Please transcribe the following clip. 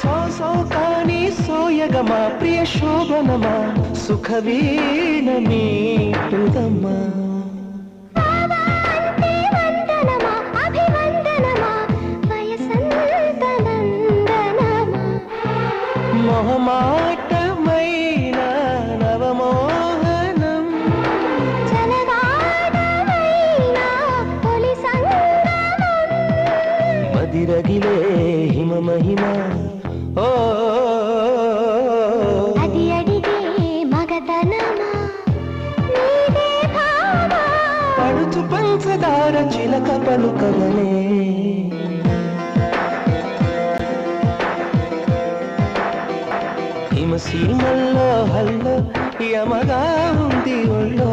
so కాని సోయగమా ప్రియ శోభనమా సుఖవీణ మీటుదమ్మా మొహమాటమైన నవమోహనం మదిరగిలే హిమ మహిమ ఓ అది అడిగే మగతనమా పడుచు పంచదార చిలక పలుకవనే హిమసీమల్లో హల్లో యమగా ఉంది ఒళ్ళో